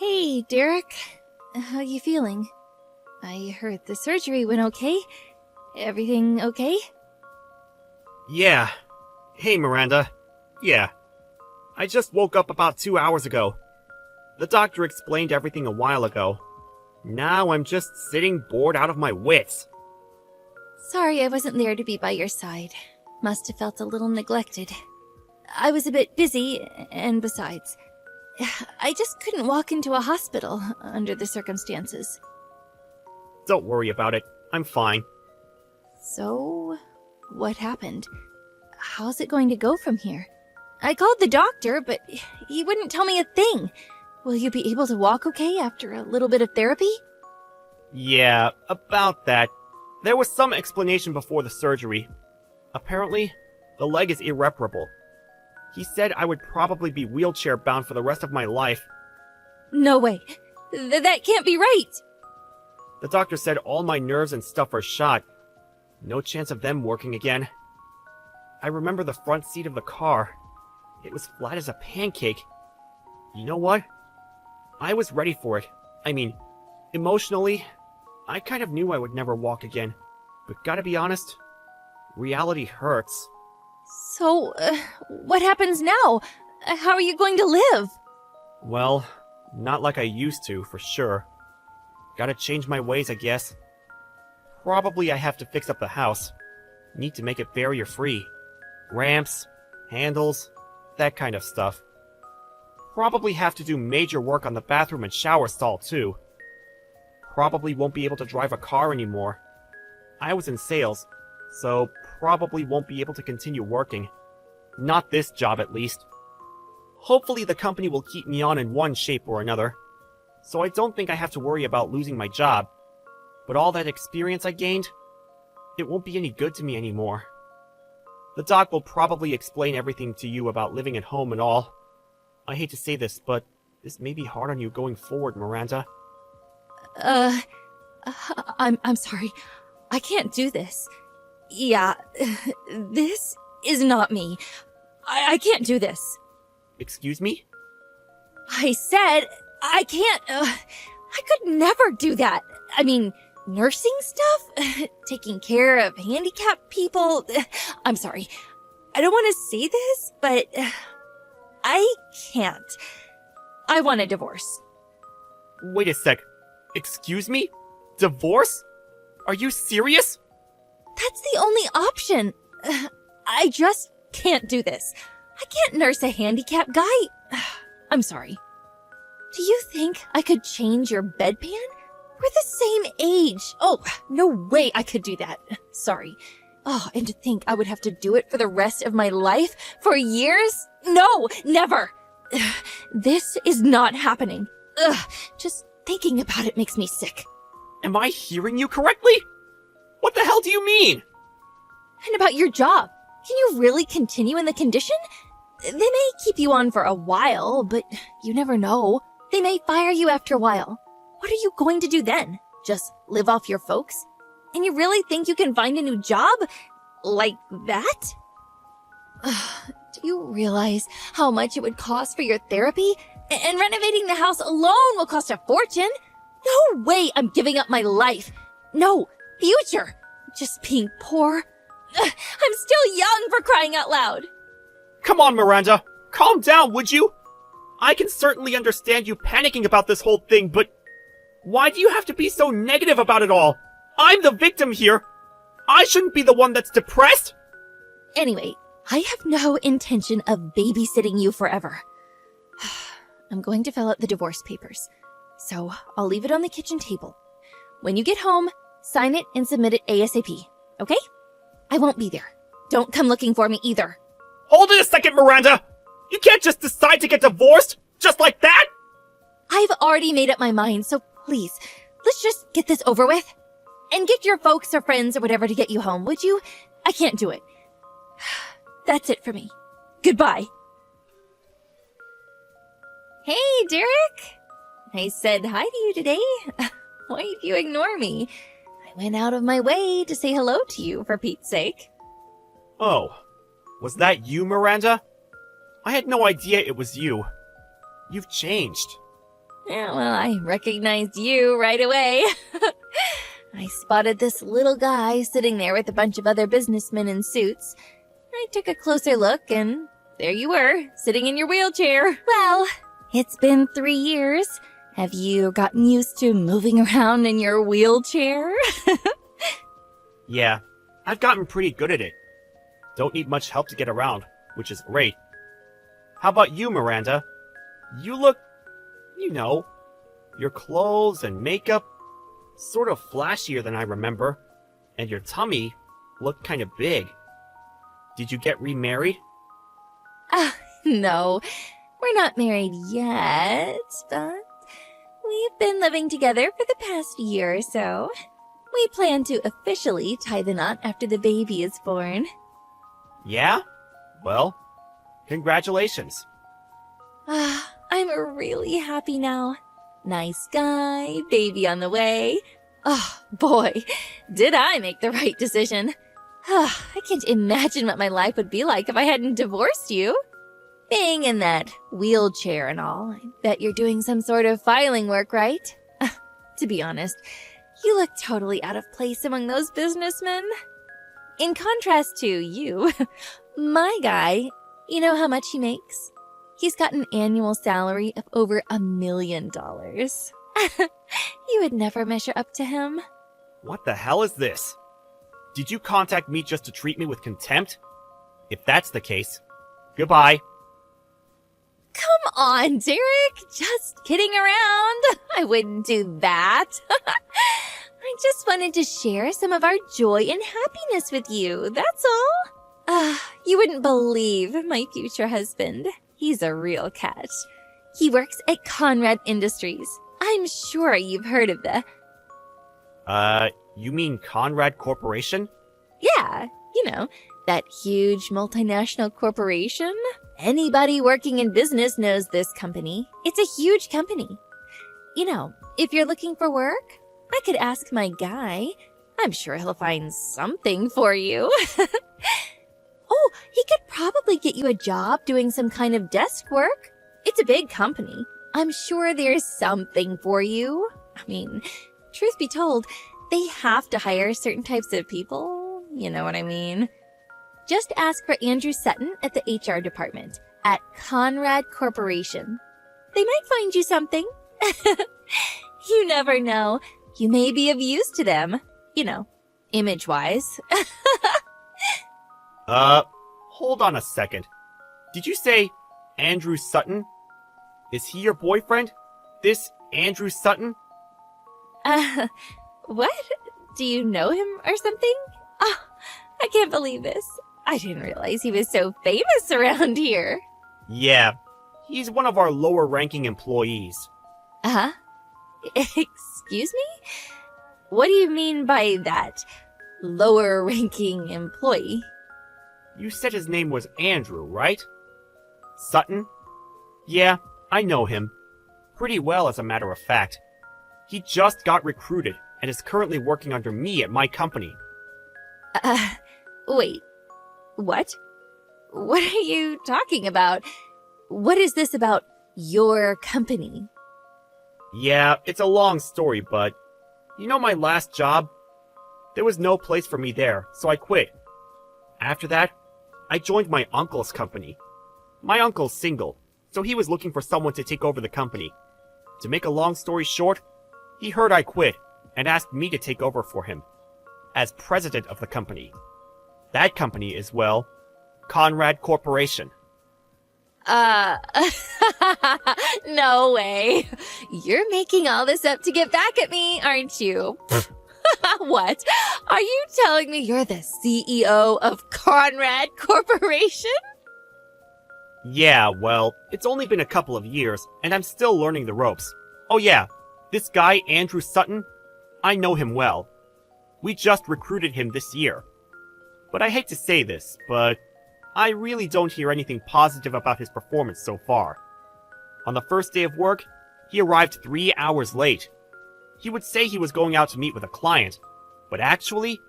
Hey, Derek. How you feeling? I heard the surgery went okay. Everything okay? Yeah. Hey, Miranda. Yeah. I just woke up about 2 hours ago. The doctor explained everything a while ago. Now I'm just sitting bored out of my wits. Sorry I wasn't there to be by your side. Must have felt a little neglected. I was a bit busy, and besides, I just couldn't walk into a hospital under the circumstances. Don't worry about it. I'm fine. So, what happened? How's it going to go from here? I called the doctor, but he wouldn't tell me a thing. Will you be able to walk okay after a little bit of therapy? Yeah, about that. There was some explanation before the surgery. Apparently, the leg is irreparable. He said I would probably be wheelchair-bound for the rest of my life. No way. That can't be right. The doctor said all my nerves and stuff are shot. No chance of them working again. I remember the front seat of the car. It was flat as a pancake. You know what? I was ready for it. I mean, emotionally, I kind of knew I would never walk again. But gotta be honest, reality hurts. So, what happens now? How are you going to live? Well, not like I used to, for sure. Gotta change my ways, I guess. Probably I have to fix up the house. Need to make it barrier-free. Ramps, handles, that kind of stuff. Probably have to do major work on the bathroom and shower stall, too. Probably won't be able to drive a car anymore. I was in sales, so probably won't be able to continue working. Not this job, at least. Hopefully the company will keep me on in one shape or another, so I don't think I have to worry about losing my job. But all that experience I gained, it won't be any good to me anymore. The doc will probably explain everything to you about living at home and all. I hate to say this, but this may be hard on you going forward, Miranda. I'm sorry. I can't do this. Yeah, this is not me. I can't do this. Excuse me? I said I can't. I could never do that. I mean, nursing stuff? Taking care of handicapped people? I'm sorry. I don't want to say this, but I can't. I want a divorce. Wait a sec. Excuse me? Divorce? Are you serious? That's the only option. I just can't do this. I can't nurse a handicapped guy. I'm sorry. Do you think I could change your bedpan? We're the same age. Oh, no way I could do that. Sorry. Oh, and to think I would have to do it for the rest of my life? For years? No, never. This is not happening. Just thinking about it makes me sick. Am I hearing you correctly? What the hell do you mean? And about your job. Can you really continue in the condition? They may keep you on for a while, but you never know. They may fire you after a while. What are you going to do then? Just live off your folks? And you really think you can find a new job? Like that? Do you realize how much it would cost for your therapy? And renovating the house alone will cost a fortune. No way I'm giving up my life. No, future. Just being poor. I'm still young, for crying out loud. Come on, Miranda. Calm down, would you? I can certainly understand you panicking about this whole thing, but why do you have to be so negative about it all? I'm the victim here. I shouldn't be the one that's depressed. Anyway, I have no intention of babysitting you forever. I'm going to fill out the divorce papers, so I'll leave it on the kitchen table. When you get home, sign it and submit it ASAP, okay? I won't be there. Don't come looking for me either. Hold it a second, Miranda! You can't just decide to get divorced, just like that! I've already made up my mind, so please, let's just get this over with. And get your folks or friends or whatever to get you home, would you? I can't do it. That's it for me. Goodbye. Hey, Derek. I said hi to you today. Why'd you ignore me? I went out of my way to say hello to you, for Pete's sake. Oh, was that you, Miranda? I had no idea it was you. You've changed. Yeah, well, I recognized you right away. I spotted this little guy sitting there with a bunch of other businessmen in suits. I took a closer look, and there you were, sitting in your wheelchair. Well, it's been 3 years. Have you gotten used to moving around in your wheelchair? Yeah, I've gotten pretty good at it. Don't need much help to get around, which is great. How about you, Miranda? You look, your clothes and makeup, sort of flashier than I remember, and your tummy looked kind of big. Did you get remarried? No, we're not married yet, but we've been living together for the past year or so. We plan to officially tie the knot after the baby is born. Yeah? Well, congratulations. I'm really happy now. Nice guy, baby on the way. Oh, boy, did I make the right decision. I can't imagine what my life would be like if I hadn't divorced you. Being in that wheelchair and all, I bet you're doing some sort of filing work, right? To be honest, you look totally out of place among those businessmen. In contrast to you, my guy, you know how much he makes? He's got an annual salary of over $1 million. You would never measure up to him. What the hell is this? Did you contact me just to treat me with contempt? If that's the case, goodbye. Come on, Derek. Just kidding around. I wouldn't do that. I just wanted to share some of our joy and happiness with you, that's all. You wouldn't believe my future husband. He's a real catch. He works at Conrad Industries. I'm sure you've heard of the... You mean Conrad Corporation? Yeah, that huge multinational corporation. Anybody working in business knows this company. It's a huge company. If you're looking for work, I could ask my guy. I'm sure he'll find something for you. Oh, he could probably get you a job doing some kind of desk work. It's a big company. I'm sure there's something for you. I mean, truth be told, they have to hire certain types of people. You know what I mean? Just ask for Andrew Sutton at the HR department at Conrad Corporation. They might find you something. You never know. You may be of use to them. Image-wise. Hold on a second. Did you say Andrew Sutton? Is he your boyfriend? This Andrew Sutton? What? Do you know him or something? Oh, I can't believe this. I didn't realize he was so famous around here. Yeah, he's one of our lower-ranking employees. Uh-huh. Excuse me? What do you mean by that? Lower-ranking employee? You said his name was Andrew, right? Sutton? Yeah, I know him. Pretty well, as a matter of fact. He just got recruited and is currently working under me at my company. Wait. What? What are you talking about? What is this about your company? Yeah, it's a long story, but my last job? There was no place for me there, so I quit. After that, I joined my uncle's company. My uncle's single, so he was looking for someone to take over the company. To make a long story short, he heard I quit and asked me to take over for him as president of the company. That company is, well, Conrad Corporation. No way. You're making all this up to get back at me, aren't you? What? Are you telling me you're the CEO of Conrad Corporation? Yeah, well, it's only been a couple of years, and I'm still learning the ropes. Oh yeah, this guy, Andrew Sutton, I know him well. We just recruited him this year. But I hate to say this, but I really don't hear anything positive about his performance so far. On the first day of work, he arrived 3 hours late. He would say he was going out to meet with a client, but actually,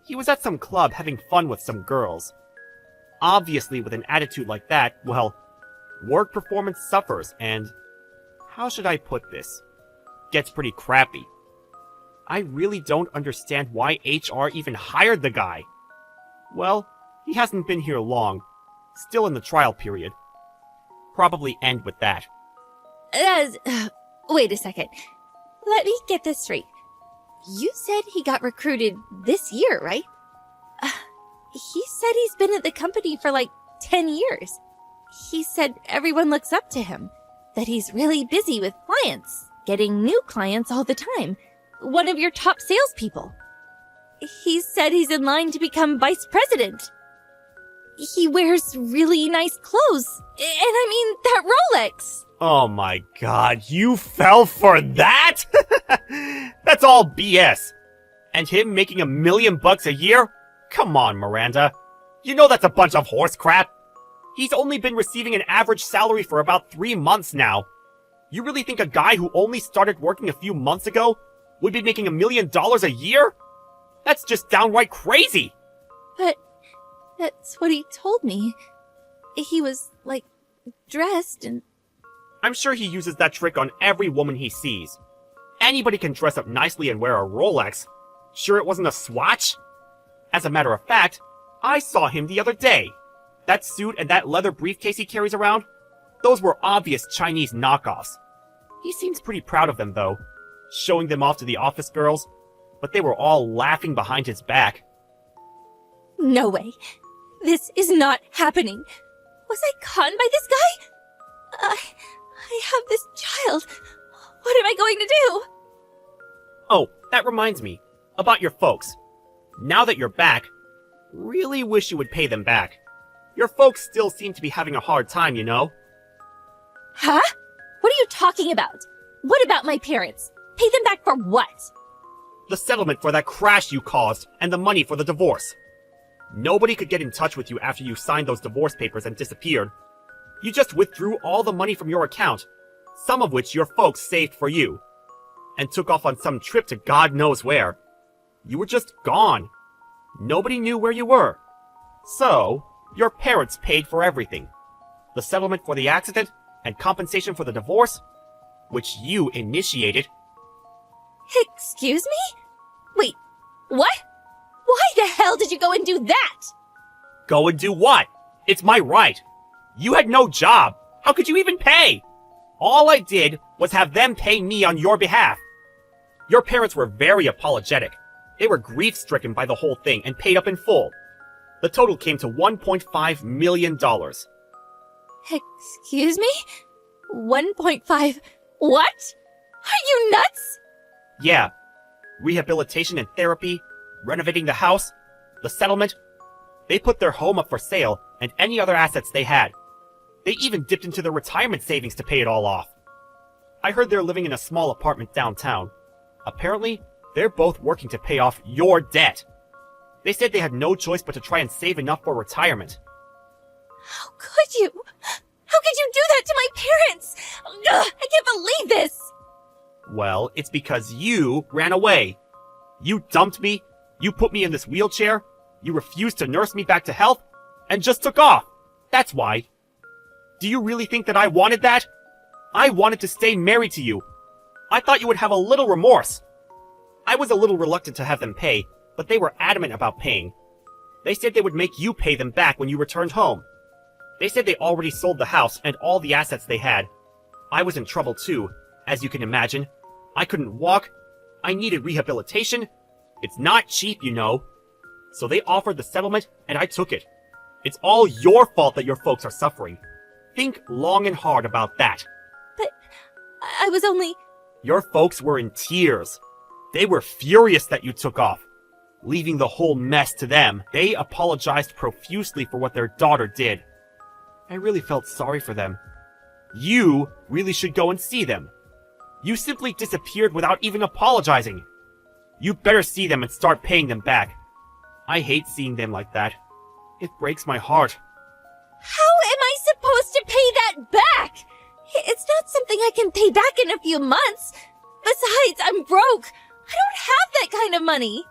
he was at some club having fun with some girls. Obviously, with an attitude like that, well, work performance suffers, and how should I put this? Gets pretty crappy. I really don't understand why HR even hired the guy. Well, he hasn't been here long. Still in the trial period. Probably end with that. Wait a second. Let me get this straight. You said he got recruited this year, right? He said he's been at the company for like 10 years. He said everyone looks up to him, that he's really busy with clients, getting new clients all the time. One of your top salespeople. He said he's in line to become vice president. He wears really nice clothes. And I mean, that Rolex. Oh my god, you fell for that? That's all BS. And him making $1 million a year? Come on, Miranda. You know that's a bunch of horse crap. He's only been receiving an average salary for about 3 months now. You really think a guy who only started working a few months ago would be making $1 million a year? That's just downright crazy. But that's what he told me. He was, like, dressed and... I'm sure he uses that trick on every woman he sees. Anybody can dress up nicely and wear a Rolex. Sure it wasn't a Swatch? As a matter of fact, I saw him the other day. That suit and that leather briefcase he carries around, those were obvious Chinese knockoffs. He seems pretty proud of them, though, showing them off to the office girls, but they were all laughing behind his back. No way. This is not happening. Was I conned by this guy? I have this child. What am I going to do? Oh, that reminds me. About your folks. Now that you're back, really wish you would pay them back. Your folks still seem to be having a hard time, you know? Huh? What are you talking about? What about my parents? Pay them back for what? The settlement for that crash you caused, and the money for the divorce. Nobody could get in touch with you after you signed those divorce papers and disappeared. You just withdrew all the money from your account, some of which your folks saved for you, and took off on some trip to God knows where. You were just gone. Nobody knew where you were. So, your parents paid for everything. The settlement for the accident, and compensation for the divorce, which you initiated. Excuse me? Wait, what? Why the hell did you go and do that? Go and do what? It's my right. You had no job. How could you even pay? All I did was have them pay me on your behalf. Your parents were very apologetic. They were grief-stricken by the whole thing and paid up in full. The total came to $1.5 million. Excuse me? 1.5... What? Are you nuts? Yeah. Rehabilitation and therapy, renovating the house, the settlement. They put their home up for sale and any other assets they had. They even dipped into their retirement savings to pay it all off. I heard they're living in a small apartment downtown. Apparently, they're both working to pay off your debt. They said they had no choice but to try and save enough for retirement. How could you? How could you do that to my parents? Ugh, I can't believe this! Well, it's because you ran away. You dumped me, you put me in this wheelchair, you refused to nurse me back to health, and just took off. That's why. Do you really think that I wanted that? I wanted to stay married to you. I thought you would have a little remorse. I was a little reluctant to have them pay, but they were adamant about paying. They said they would make you pay them back when you returned home. They said they already sold the house and all the assets they had. I was in trouble too, as you can imagine. I couldn't walk. I needed rehabilitation. It's not cheap, you know. So they offered the settlement, and I took it. It's all your fault that your folks are suffering. Think long and hard about that. But I was only... Your folks were in tears. They were furious that you took off, leaving the whole mess to them. They apologized profusely for what their daughter did. I really felt sorry for them. You really should go and see them. You simply disappeared without even apologizing. You better see them and start paying them back. I hate seeing them like that. It breaks my heart. How am I supposed to pay that back? It's not something I can pay back in a few months. Besides, I'm broke. I don't have that kind of money.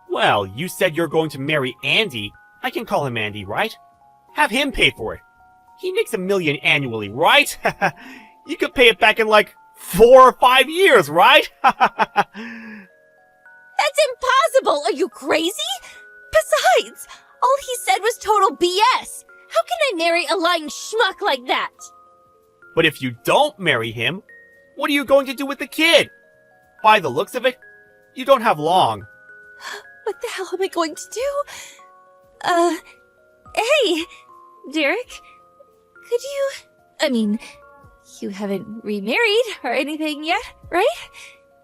Well, you said you're going to marry Andy. I can call him Andy, right? Have him pay for it. He makes $1 million annually, right? You could pay it back in like 4 or 5 years, right? That's impossible! Are you crazy? Besides, all he said was total BS! How can I marry a lying schmuck like that? But if you don't marry him, what are you going to do with the kid? By the looks of it, you don't have long. What the hell am I going to do? Hey, Derek, could you... I mean, you haven't remarried or anything yet, right?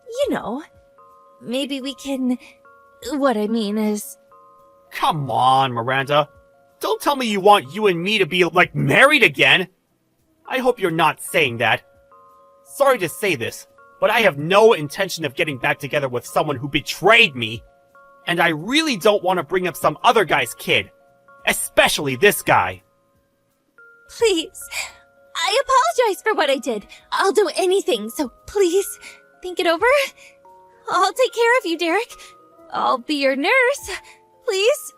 You know, maybe we can... What I mean is... Come on, Miranda. Don't tell me you want you and me to be, like, married again. I hope you're not saying that. Sorry to say this, but I have no intention of getting back together with someone who betrayed me. And I really don't want to bring up some other guy's kid. Especially this guy. Please, I apologize for what I did. I'll do anything, so please, think it over. I'll take care of you, Derek. I'll be your nurse. Please?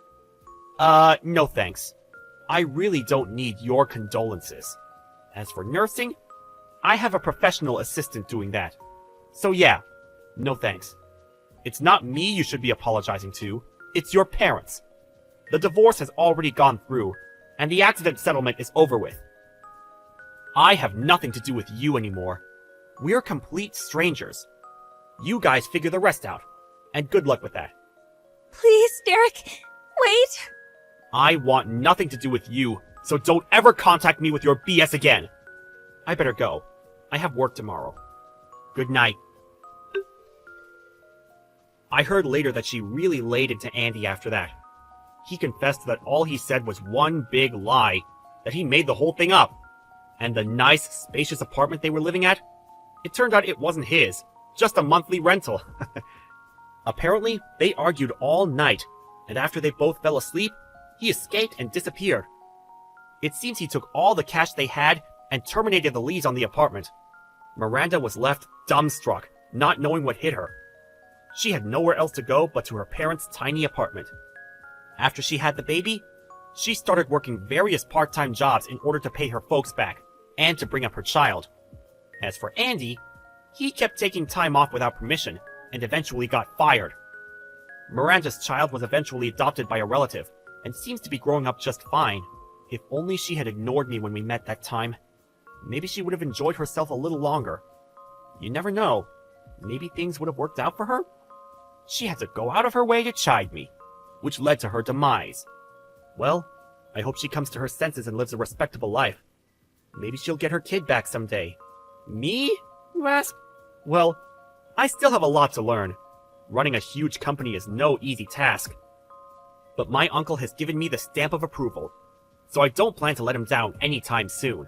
No thanks. I really don't need your condolences. As for nursing, I have a professional assistant doing that. So yeah, no thanks. It's not me you should be apologizing to, it's your parents. The divorce has already gone through, and the accident settlement is over with. I have nothing to do with you anymore. We're complete strangers. You guys figure the rest out, and good luck with that. Please, Derek, wait. I want nothing to do with you, so don't ever contact me with your BS again. I better go. I have work tomorrow. Good night. I heard later that she really laid into Andy after that. He confessed that all he said was one big lie, that he made the whole thing up. And the nice, spacious apartment they were living at? It turned out it wasn't his, just a monthly rental. Apparently, they argued all night, and after they both fell asleep, he escaped and disappeared. It seems he took all the cash they had and terminated the lease on the apartment. Miranda was left dumbstruck, not knowing what hit her. She had nowhere else to go but to her parents' tiny apartment. After she had the baby, she started working various part-time jobs in order to pay her folks back, and to bring up her child. As for Andy, he kept taking time off without permission, and eventually got fired. Miranda's child was eventually adopted by a relative, and seems to be growing up just fine. If only she had ignored me when we met that time. Maybe she would have enjoyed herself a little longer. You never know. Maybe things would have worked out for her? She had to go out of her way to chide me, which led to her demise. Well, I hope she comes to her senses and lives a respectable life. Maybe she'll get her kid back someday. Me? You ask? Well, I still have a lot to learn. Running a huge company is no easy task. But my uncle has given me the stamp of approval, so I don't plan to let him down anytime soon.